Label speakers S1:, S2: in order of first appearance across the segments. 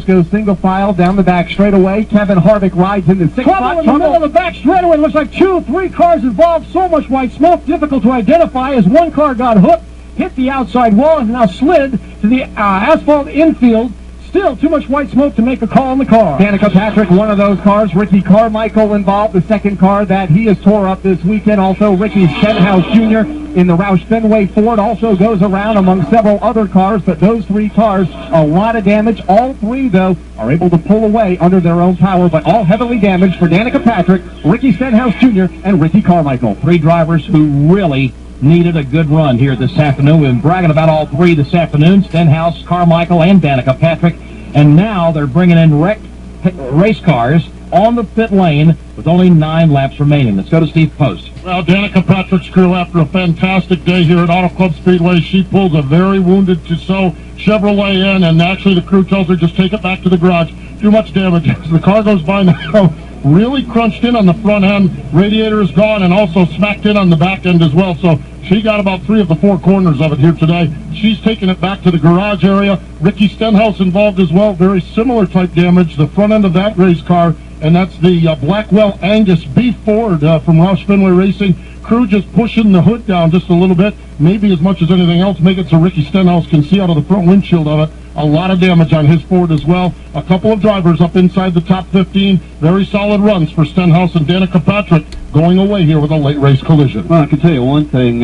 S1: Goes single file down the back straightaway. Kevin Harvick rides in the sixth spot.
S2: In the middle of the back straightaway. Looks like 3 cars involved. So much white smoke, difficult to identify as one car got hooked, hit the outside wall, and now slid to the asphalt infield. Still too much white smoke to make a call on the car.
S1: Danica Patrick, one of those cars. Ricky Carmichael involved, the second car that he has tore up this weekend. Also, Ricky Stenhouse Jr. in the Roush Fenway Ford also goes around among several other cars, but those 3 cars, a lot of damage. All 3, though, are able to pull away under their own power, but all heavily damaged for Danica Patrick, Ricky Stenhouse Jr., and Ricky Carmichael.
S3: 3 drivers who really needed a good run here this afternoon. We've been bragging about all 3 this afternoon, Stenhouse, Carmichael, and Danica Patrick. And now they're bringing in wrecked race cars on the pit lane with only 9 laps remaining. Let's go to Steve Post.
S4: Well, Danica Patrick's crew, after a fantastic day here at Auto Club Speedway, she pulled a very wounded Tissot Chevrolet in, and actually the crew tells her just take it back to the garage. Too much damage. As the car goes by now, really crunched in on the front end. Radiator is gone and also smacked in on the back end as well. So she got about 3 of the 4 corners of it here today. She's taking it back to the garage area. Ricky Stenhouse involved as well. Very similar type damage. The front end of that race car, and that's the Blackwell Angus B Ford from Roush Fenway Racing. Crew just pushing the hood down just a little bit, maybe as much as anything else, make it so Ricky Stenhouse can see out of the front windshield of it. A lot of damage on his Ford as well. A couple of drivers up inside the top 15. Very solid runs for Stenhouse and Danica Patrick going away here with a late race collision.
S5: Well, I can tell you one thing,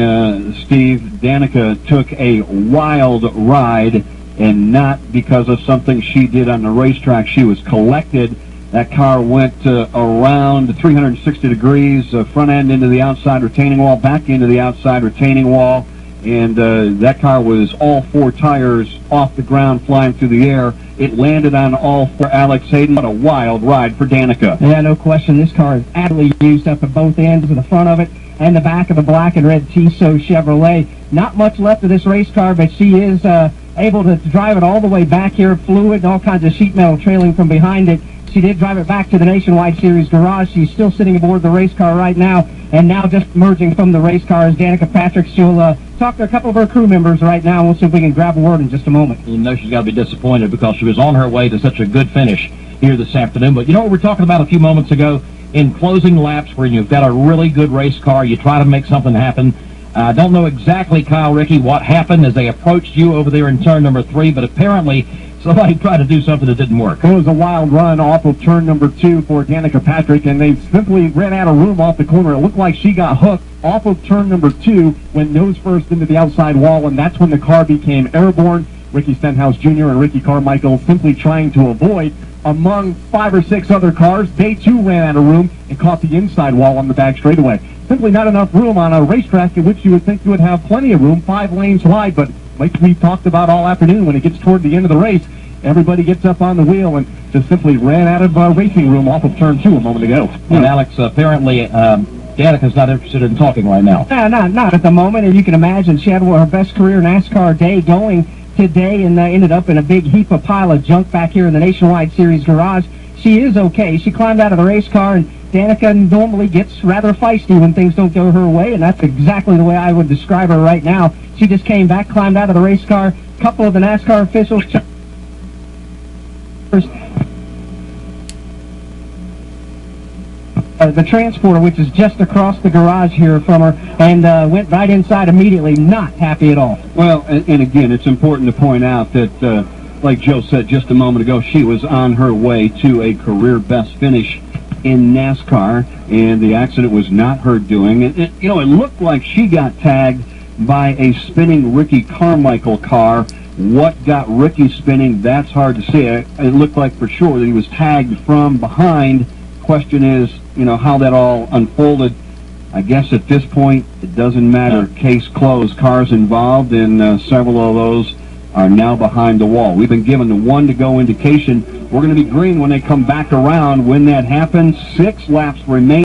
S5: Steve. Danica took a wild ride, and not because of something she did on the racetrack. She was collected. That car went around 360 degrees, front end into the outside retaining wall, back into the outside retaining wall, and that car was all 4 tires off the ground, flying through the air. It landed on all 4. Alex Hayden, what a wild ride for Danica.
S2: Yeah, no question. This car is absolutely used up at both ends of the front of it and the back of the black and red Tissot Chevrolet. Not much left of this race car, but she is able to drive it all the way back here, fluid, all kinds of sheet metal trailing from behind it. She did drive it back to the Nationwide Series garage. She's still sitting aboard the race car right now, and now just emerging from the race car is Danica Patrick. She'll talk to a couple of her crew members right now, and we'll see if we can grab a word in just a moment.
S3: You know she's got to be disappointed because she was on her way to such a good finish here this afternoon. But you know what we were talking about a few moments ago? In closing laps where you've got a really good race car, you try to make something happen. I don't know exactly, Kyle, Ricky, what happened as they approached you over there in turn number 3, but apparently somebody tried to do something that didn't work.
S1: It was a wild run off of turn number 2 for Danica Patrick, and they simply ran out of room off the corner. It looked like she got hooked off of turn number 2, went nose first into the outside wall, and that's when the car became airborne. Ricky Stenhouse Jr. and Ricky Carmichael simply trying to avoid. Among 5 or 6 other cars, they too ran out of room and caught the inside wall on the back straightaway. Simply not enough room on a racetrack in which you would think you would have plenty of room, 5 lanes wide, but like we talked about all afternoon, when it gets toward the end of the race, everybody gets up on the wheel and just simply ran out of racing room off of turn 2 a moment ago.
S3: And Alex, apparently Danica's not interested in talking right now.
S2: Not at the moment, and you can imagine she had her best career NASCAR day going today, and ended up in a big heap of pile of junk back here in the Nationwide Series garage. She is okay. She climbed out of the race car, and Danica normally gets rather feisty when things don't go her way, and that's exactly the way I would describe her right now. She just came back, climbed out of the race car. A couple of the NASCAR officials the transporter, which is just across the garage here from her, and went right inside immediately, not happy at all.
S5: Well, and again, it's important to point out that, like Joe said just a moment ago, she was on her way to a career best finish in NASCAR, and the accident was not her doing. It looked like she got tagged by a spinning Ricky Carmichael car. What got Ricky spinning, that's hard to say. It looked like for sure that he was tagged from behind. Question is, how that all unfolded. I guess at this point, it doesn't matter. Case closed. Cars involved, and several of those are now behind the wall. We've been given the 1-to-go indication. We're going to be green when they come back around. When that happens, 6 laps remain.